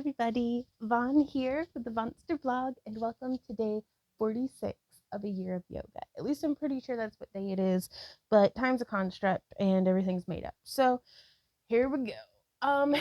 everybody. Vaughn here with the Vonster vlog, and welcome to day 46 of a year of yoga. At least I'm pretty sure that's what day it is, but time's a construct and everything's made up. So here we go.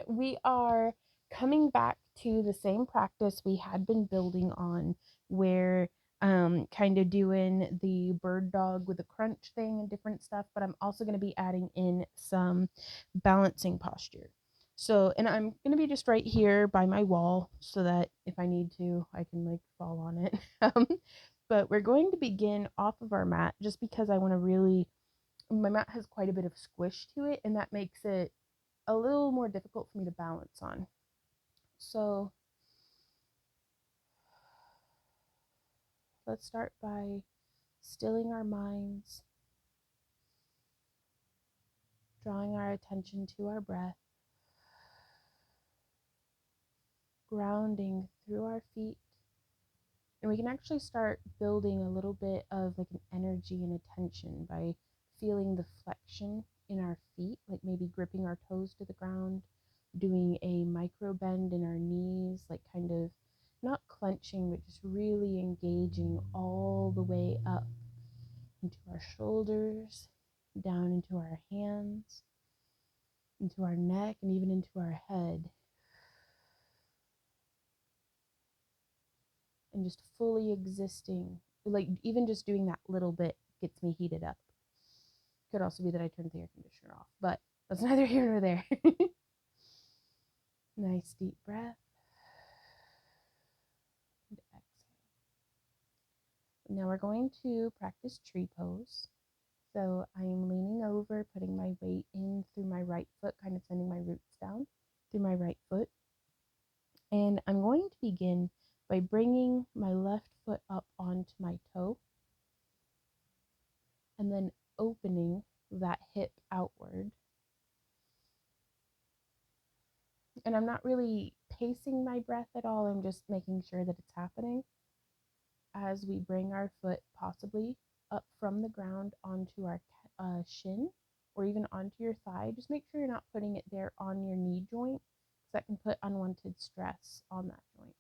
We are coming back to the same practice we had been building on, where kind of doing the bird dog with the crunch thing and different stuff, but I'm also going to be adding in some balancing posture. So, and I'm going to be just right here by my wall so that if I need to, I can like fall on it. But we're going to begin off of our mat just because I want to really, my mat has quite a bit of squish to it, and that makes it a little more difficult for me to balance on. So let's start by stilling our minds, drawing our attention to our breath, grounding through our feet. And we can actually start building a little bit of like an energy and attention by feeling the flexion in our feet, like maybe gripping our toes to the ground, doing a micro bend in our knees, like kind of not clenching, but just really engaging all the way up into our shoulders, down into our hands, into our neck, and even into our head. And just fully existing, like even just doing that little bit gets me heated up. Could also be that I turned the air conditioner off, but that's neither here nor there. Nice deep breath. And exhale. Now we're going to practice tree pose. So I'm leaning over, putting my weight in through my right foot, kind of sending my roots down through my right foot. And I'm going to begin by bringing my left foot up onto my toe and then opening that hip outward. And I'm not really pacing my breath at all. I'm just making sure that it's happening as we bring our foot possibly up from the ground onto our shin or even onto your thigh. Just make sure you're not putting it there on your knee joint, because that can put unwanted stress on that joint.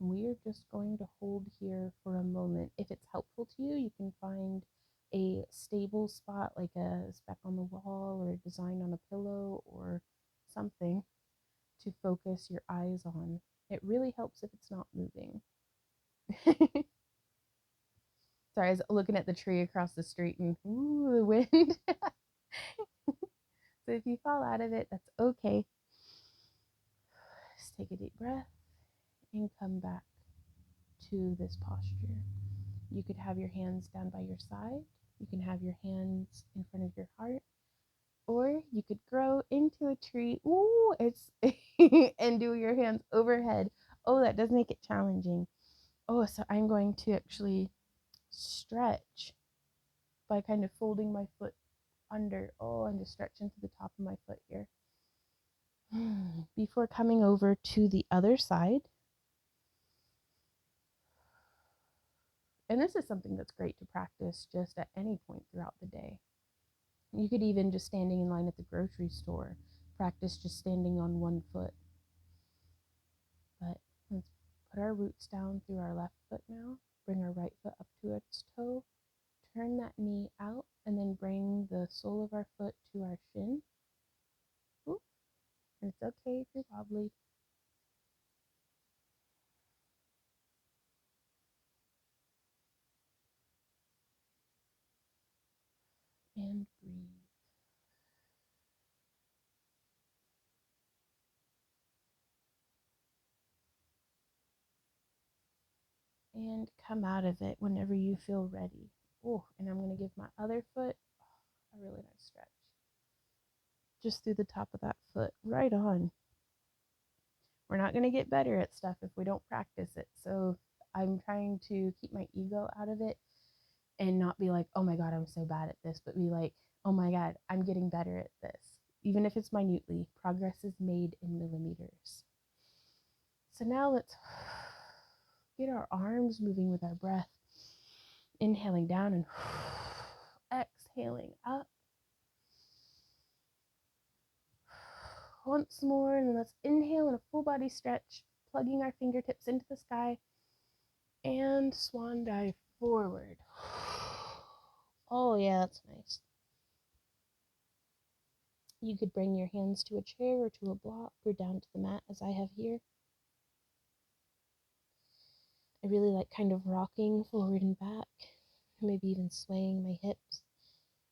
We are just going to hold here for a moment. If it's helpful to you, you can find a stable spot like a speck on the wall or a design on a pillow or something to focus your eyes on. It really helps if it's not moving. Sorry, I was looking at the tree across the street and ooh, the wind. So if you fall out of it, that's okay. Just take a deep breath and come back to this posture. You could have your hands down by your side. You can have your hands in front of your heart. Or you could grow into a tree. Ooh, it's and do your hands overhead. Oh, that does make it challenging. Oh, so I'm going to actually stretch by kind of folding my foot under. Oh, and just stretch into the top of my foot here. Before coming over to the other side. And this is something that's great to practice just at any point throughout the day. You could even just standing in line at the grocery store, practice just standing on one foot. But let's put our roots down through our left foot now. Bring our right foot up to its toe. Turn that knee out and then bring the sole of our foot to our shin. Ooh, and it's okay if you're wobbly. And breathe. And come out of it whenever you feel ready. Oh, and I'm going to give my other foot a really nice stretch. Just through the top of that foot, right on. We're not going to get better at stuff if we don't practice it. So I'm trying to keep my ego out of it and not be like, oh my God, I'm so bad at this, but be like, oh my God, I'm getting better at this. Even if it's minutely, progress is made in millimeters. So now let's get our arms moving with our breath. Inhaling down and exhaling up. Once more, and then let's inhale in a full body stretch, plugging our fingertips into the sky, and swan dive forward. Oh, yeah, that's nice. You could bring your hands to a chair or to a block or down to the mat as I have here. I really like kind of rocking forward and back, maybe even swaying my hips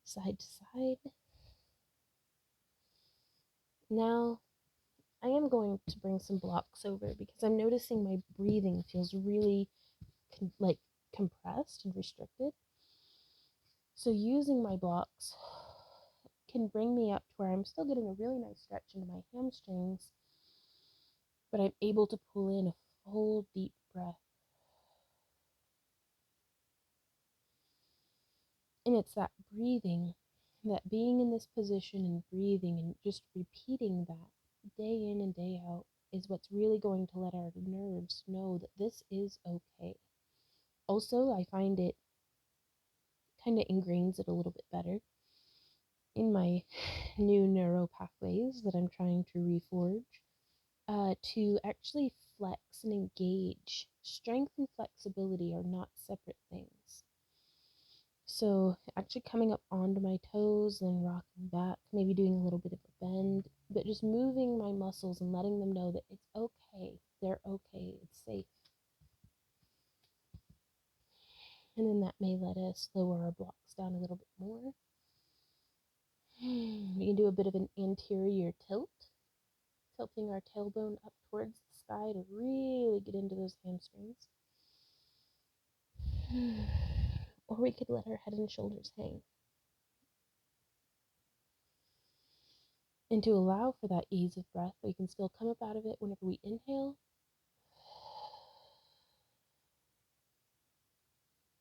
side to side. Now, I am going to bring some blocks over because I'm noticing my breathing feels really compressed and restricted. So using my blocks can bring me up to where I'm still getting a really nice stretch into my hamstrings, but I'm able to pull in a full deep breath. And it's that breathing, that being in this position and breathing and just repeating that day in and day out is what's really going to let our nerves know that this is okay. Also, I find it kind of ingrains it a little bit better in my new neuro pathways that I'm trying to reforge, to actually flex and engage. Strength and flexibility are not separate things. So actually coming up onto my toes and rocking back, maybe doing a little bit of a bend, but just moving my muscles and letting them know that it's okay. They're okay. It's safe. And then that may let us lower our blocks down a little bit more. We can do a bit of an anterior tilt, tilting our tailbone up towards the sky to really get into those hamstrings. Or we could let our head and shoulders hang. And to allow for that ease of breath, we can still come up out of it whenever we inhale.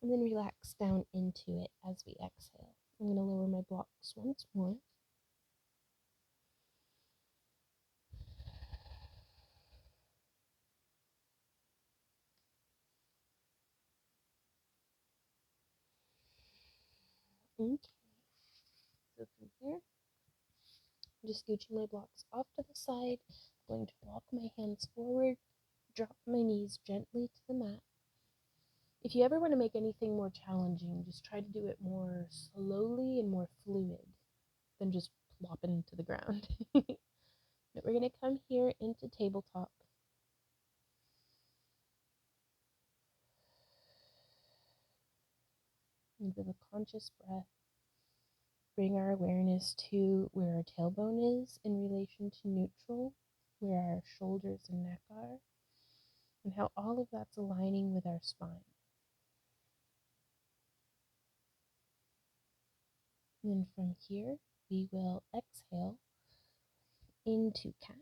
And then relax down into it as we exhale. I'm going to lower my blocks once more. Okay. So from here, I'm just scooching my blocks off to the side. I'm going to walk my hands forward, drop my knees gently to the mat. If you ever want to make anything more challenging, just try to do it more slowly and more fluid than just plopping to the ground. But we're going to come here into tabletop. And with a conscious breath, bring our awareness to where our tailbone is in relation to neutral, where our shoulders and neck are, and how all of that's aligning with our spine. And then from here, we will exhale into cat.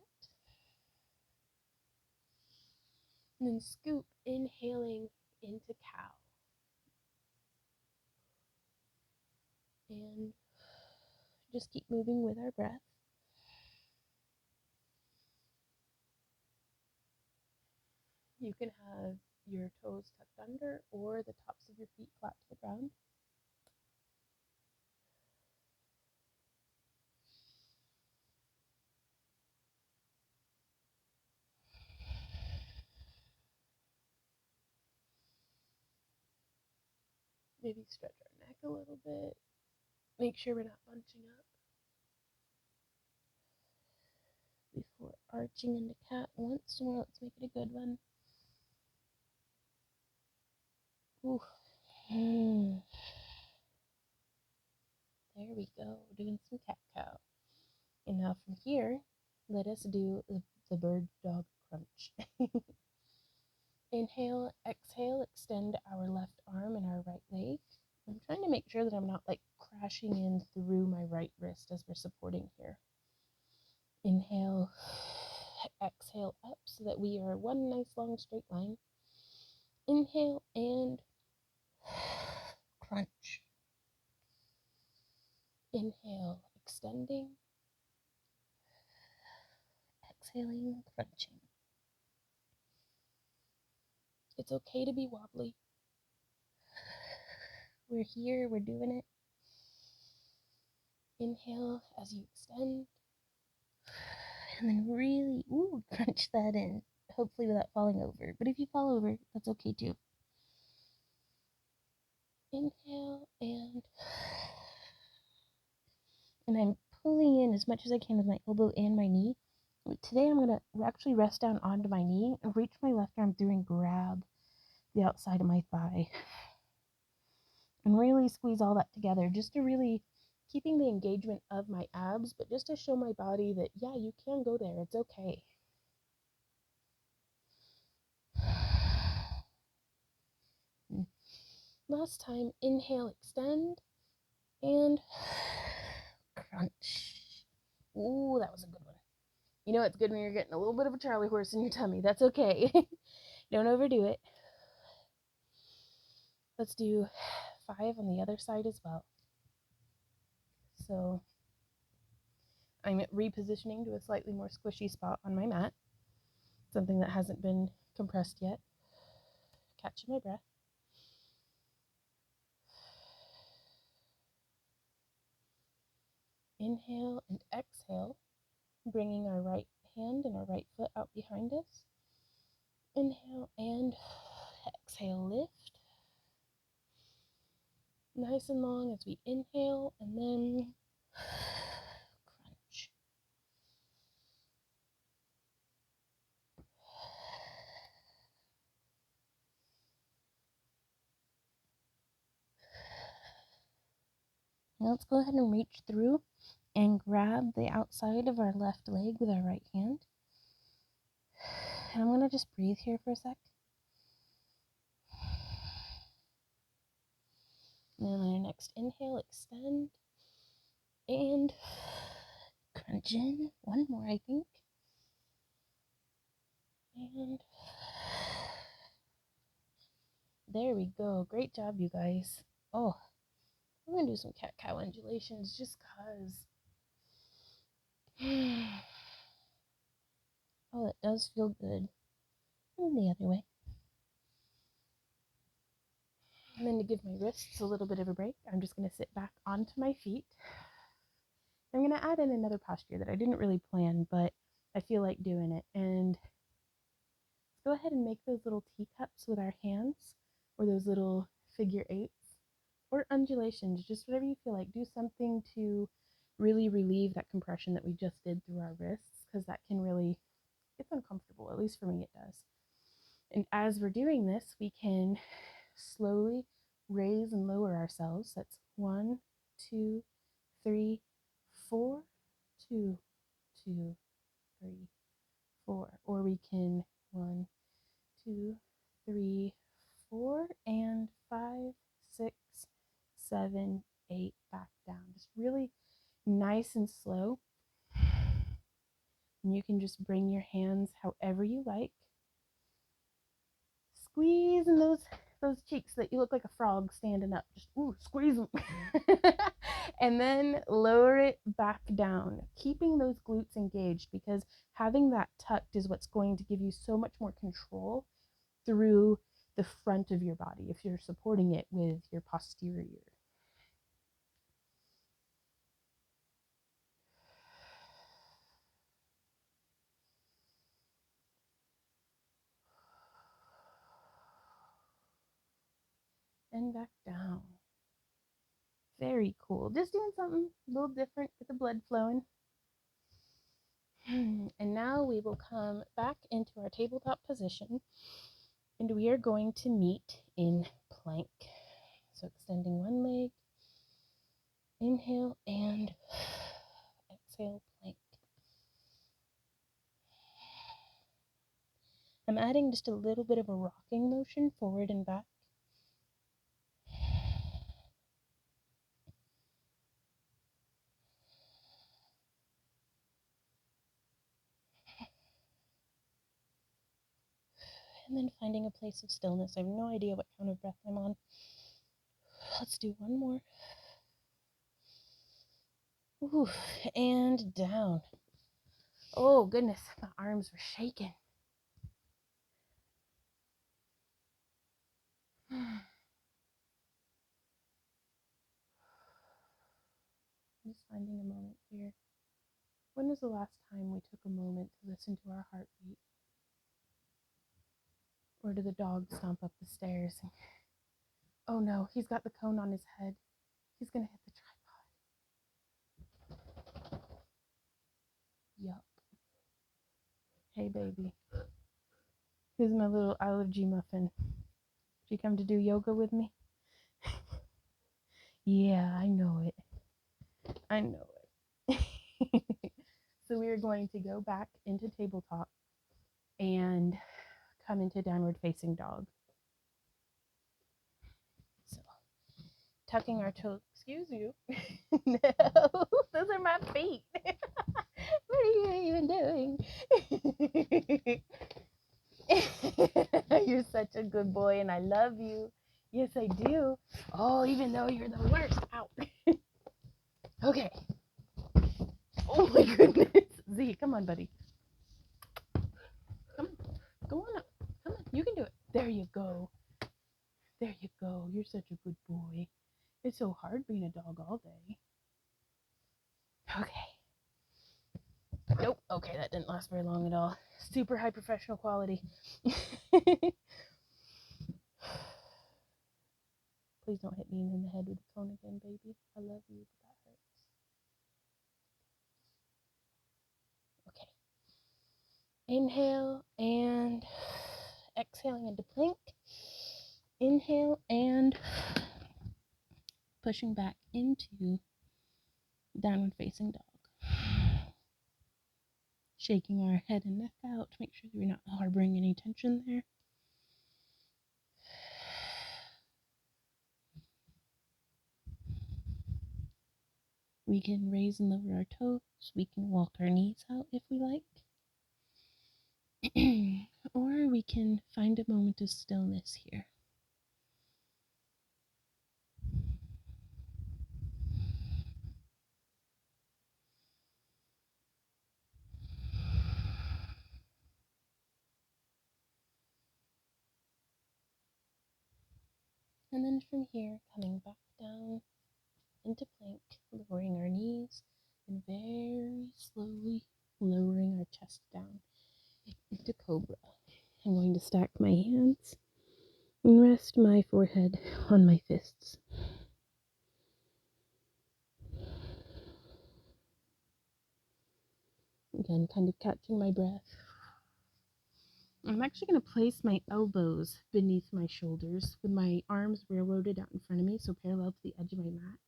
And then scoop, inhaling into cow. And just keep moving with our breath. You can have your toes tucked under or the tops of your feet flat to the ground. Maybe stretch our neck a little bit. Make sure we're not bunching up before arching into cat once more. Let's make it a good one. Ooh. There we go, doing some cat cow. And now from here, let us do the bird dog crunch. Inhale, exhale, extend our left arm and our right leg. I'm trying to make sure that I'm not like crashing in through my right wrist as we're supporting here. Inhale, exhale up so that we are one nice long straight line. Inhale and crunch. Inhale, extending. Exhaling, crunching. It's okay to be wobbly. We're here, we're doing it. Inhale as you extend. And then really, crunch that in, hopefully without falling over. But if you fall over, that's okay too. Inhale and I'm pulling in as much as I can with my elbow and my knee. Today I'm going to actually rest down onto my knee and reach my left arm through and grab the outside of my thigh. And really squeeze all that together, just to really keeping the engagement of my abs, but just to show my body that, yeah, you can go there. It's okay. Last time, inhale, extend, and crunch. Ooh, that was a good one. You know it's good when you're getting a little bit of a Charlie horse in your tummy. That's okay. Don't overdo it. Let's do 5 on the other side as well. So I'm repositioning to a slightly more squishy spot on my mat, something that hasn't been compressed yet. Catching my breath. Inhale and exhale, bringing our right hand and our right foot out behind us. Inhale and exhale, lift. Nice and long as we inhale and then crunch. Now let's go ahead and reach through and grab the outside of our left leg with our right hand. And I'm going to just breathe here for a sec. And then on our next inhale, extend and crunch in. One more, I think. And there we go. Great job, you guys. Oh, I'm going to do some cat-cow undulations just because. Oh, it does feel good. And the other way. And then to give my wrists a little bit of a break, I'm just going to sit back onto my feet. I'm going to add in another posture that I didn't really plan, but I feel like doing it. And let's go ahead and make those little teacups with our hands, or those little figure eights, or undulations, just whatever you feel like. Do something to really relieve that compression that we just did through our wrists, because that can really, it's uncomfortable, at least for me it does. And as we're doing this, we can slowly raise and lower ourselves. That's 1, 2, 3, 4, 2, 2, 3, 4. Or we can 1, 2, 3, 4, and 5, 6, 7, 8, back down. Just really nice and slow. And you can just bring your hands however you like. Squeeze in those cheeks so that you look like a frog standing up. Just squeeze them. And then lower it back down, keeping those glutes engaged, because having that tucked is what's going to give you so much more control through the front of your body if you're supporting it with your posterior. And back down. Very cool. Just doing something a little different, get the blood flowing. And now we will come back into our tabletop position, and we are going to meet in plank. So extending one leg, inhale, and exhale, plank. I'm adding just a little bit of a rocking motion forward and back. And then finding a place of stillness. I have no idea what count of breath I'm on. Let's do one more. Ooh, and down. Oh, goodness, my arms were shaking. Just finding a moment here. When was the last time we took a moment to listen to our heartbeat? Or did the dog stomp up the stairs? Oh no, he's got the cone on his head. He's gonna hit the tripod. Yup. Hey baby. Who's my little olive G muffin? Did you come to do yoga with me? Yeah, I know it. I know it. So we are going to go back into tabletop and come into downward facing dog. So tucking our toes. Excuse you. No, those are my feet. What are you even doing? You're such a good boy and I love you. Yes, I do. Oh, even though you're the worst. Out. Okay. Oh my goodness. Z, come on, buddy. Come on. Go on up. Come on. You can do it. There you go. There you go. You're such a good boy. It's so hard being a dog all day. Okay. Nope. Okay, that didn't last very long at all. Super high professional quality. Please don't hit me in the head with the cone again, baby. I love you, but that hurts. Okay. Inhale and exhaling into plank. Inhale and pushing back into downward facing dog. Shaking our head and neck out to make sure that we're not harboring any tension there. We can raise and lower our toes. We can walk our knees out if we like. Or we can find a moment of stillness here. And then from here, coming back down into plank, lowering our knees, and very slowly lowering our chest down into cobra. I'm going to stack my hands and rest my forehead on my fists. Again, kind of catching my breath. I'm actually going to place my elbows beneath my shoulders with my arms railroaded out in front of me, so parallel to the edge of my mat.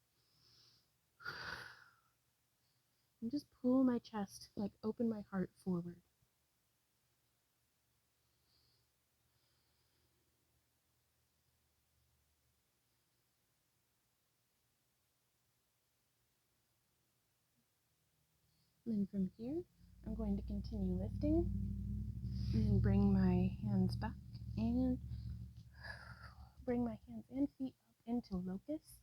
And just pull my chest, like open my heart forward. And then from here, I'm going to continue lifting and bring my hands back and bring my hands and feet up into locust.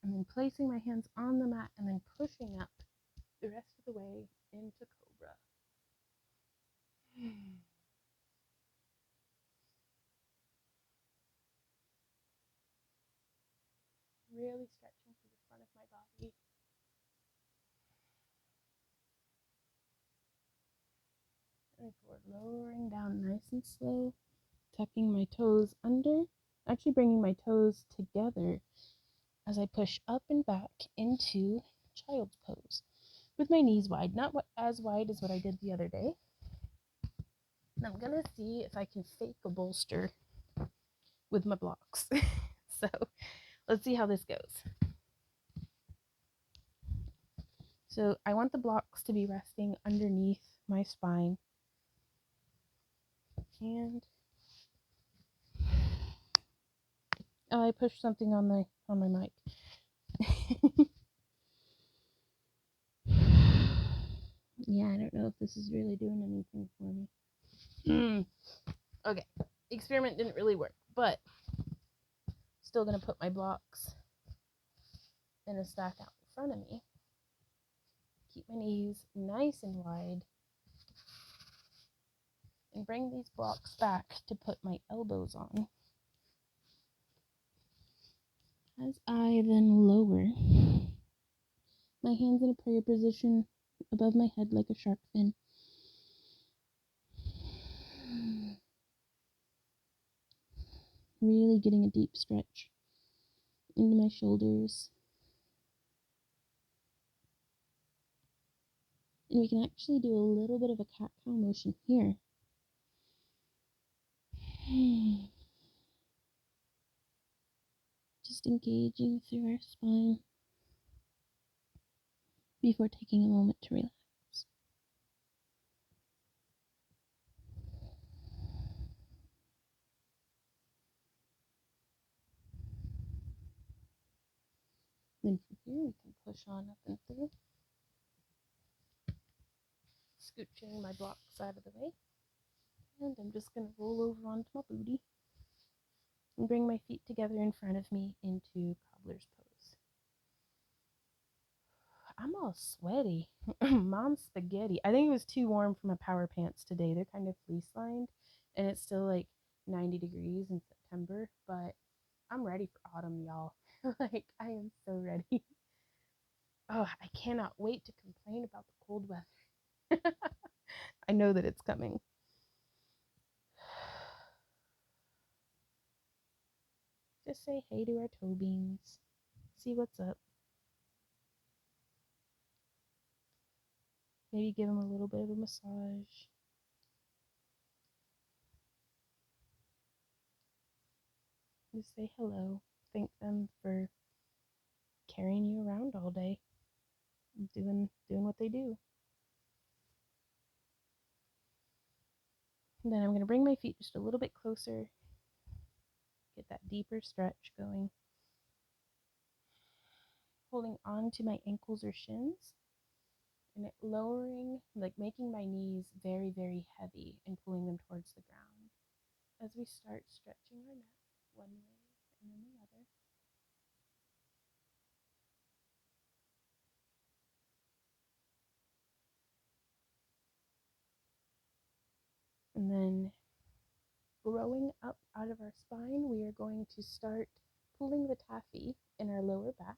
And then placing my hands on the mat and then pushing up the rest of the way into cobra. Really stretching through the front of my body. And forward, lowering down nice and slow, tucking my toes under, actually bringing my toes together as I push up and back into child's pose with my knees wide, not as wide as what I did the other day. And I'm gonna see if I can fake a bolster with my blocks. So let's see how this goes. So I want the blocks to be resting underneath my spine. And I pushed something on my mic. Yeah, I don't know if this is really doing anything for me. Okay, experiment didn't really work, but still gonna put my blocks in a stack out in front of me. Keep my knees nice and wide. And bring these blocks back to put my elbows on. As I then lower my hands in a prayer position above my head like a shark fin, really getting a deep stretch into my shoulders. And we can actually do a little bit of a cat-cow motion here. Just engaging through our spine before taking a moment to relax. Then from here we can push on up and through, scooching my blocks out of the way. And I'm just going to roll over onto my booty and bring my feet together in front of me into cobbler's pose. I'm all sweaty. Mom's spaghetti. I think it was too warm for my power pants today. They're kind of fleece lined, and it's still like 90 degrees in September, but I'm ready for autumn, y'all. Like, I am so ready. Oh, I cannot wait to complain about the cold weather. I know that it's coming. Just say hey to our toe beans. See what's up. Maybe give them a little bit of a massage. Just say hello. Thank them for carrying you around all day, doing what they do. And then I'm going to bring my feet just a little bit closer, get that deeper stretch going. Holding on to my ankles or shins, and it lowering, like making my knees very, very heavy and pulling them towards the ground as we start stretching our neck one way and then the other. And then growing up out of our spine, we are going to start pulling the taffy in our lower back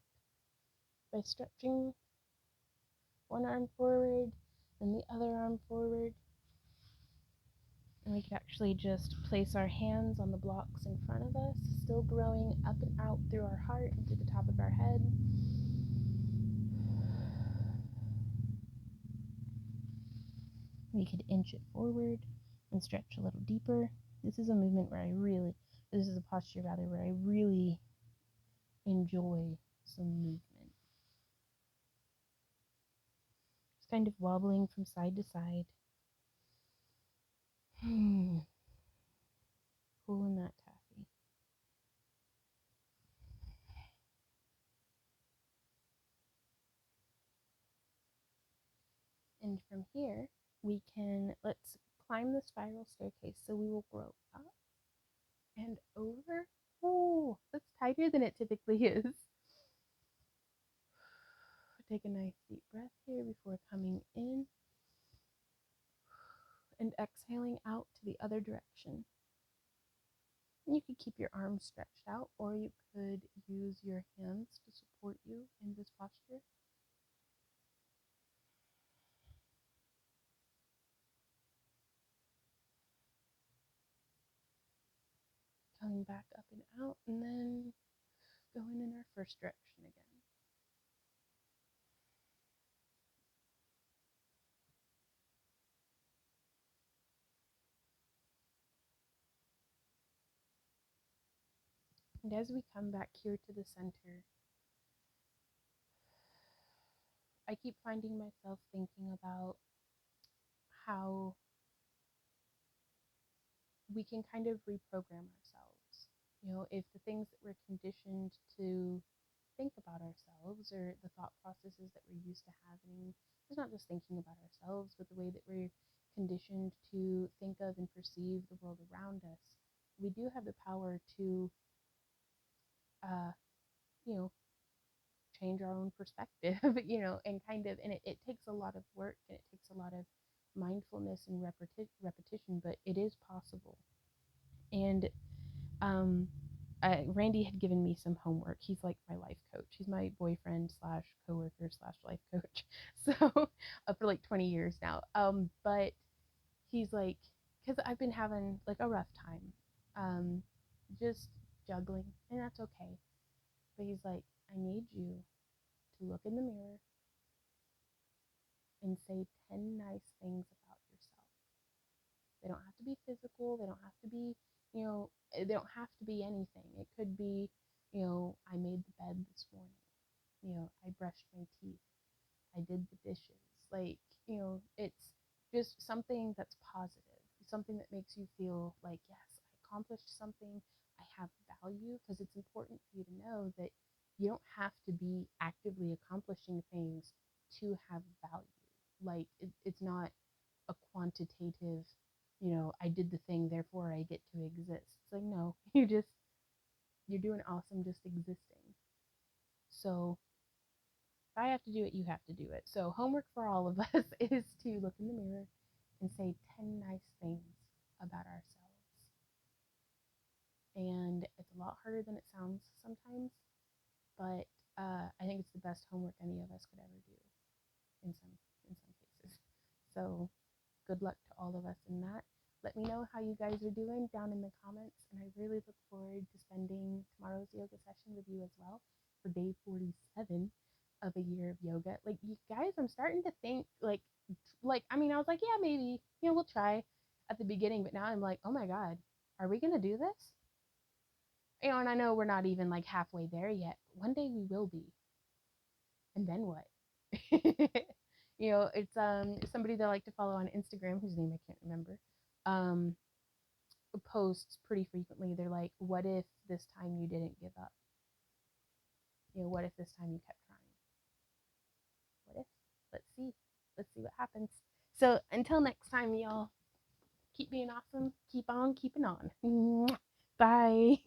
by stretching one arm forward and the other arm forward. And we could actually just place our hands on the blocks in front of us, still growing up and out through our heart and through the top of our head. We could inch it forward and stretch a little deeper. This is a movement where this is a posture rather, where I really enjoy some movement. Just kind of wobbling from side to side. Pulling that taffy. And from here, let's climb the spiral staircase. So we will grow up and over. Oh, that's tighter than it typically is. Take a nice deep breath here before coming in and exhaling out to the other direction. And you could keep your arms stretched out, or you could use your hands to support you in this posture. Coming back up and out, and then going in our first direction again. And as we come back here to the center, I keep finding myself thinking about how we can kind of reprogram ourselves. You know, if the things that we're conditioned to think about ourselves, or the thought processes that we're used to having, it's not just thinking about ourselves, but the way that we're conditioned to think of and perceive the world around us, we do have the power to, uh, you know, change our own perspective, and it takes a lot of work, and it takes a lot of mindfulness and repetition, but it is possible. And Randy had given me some homework. He's like my life coach. He's my boyfriend slash coworker slash life coach. So for like 20 years now. But he's like, because I've been having like a rough time, just juggling, and that's okay. But he's like, I need you to look in the mirror and say 10 nice things about yourself. They don't have to be physical. They don't have to be, they don't have to be anything. It could be, I made the bed this morning. I brushed my teeth. I did the dishes. Like, it's just something that's positive, something that makes you feel like, yes, I accomplished something. I have value, because it's important for you to know that you don't have to be actively accomplishing things to have value. Like, it's not a quantitative, I did the thing, therefore I get to exist. It's like, no, you're doing awesome just existing. So if I have to do it, you have to do it. So homework for all of us is to look in the mirror and say 10 nice things about ourselves. And it's a lot harder than it sounds sometimes, but I think it's the best homework any of us could ever do in some cases. So good luck to all of us in that. Let me know how you guys are doing down in the comments, and I really look forward to spending tomorrow's yoga session with you as well for day 47 of a year of yoga. Like, you guys, I'm starting to think like I mean, I was like, yeah, maybe, we'll try at the beginning, but now I'm like, oh my god, are we going to do this? And I know we're not even like halfway there yet. One day we will be. And then what? It's somebody that I like to follow on Instagram, whose name I can't remember, um posts pretty frequently. They're like, what if this time you didn't give up? What if this time you kept trying? What if? Let's see what happens. So until next time, y'all, keep being awesome, keep on keeping on. Bye.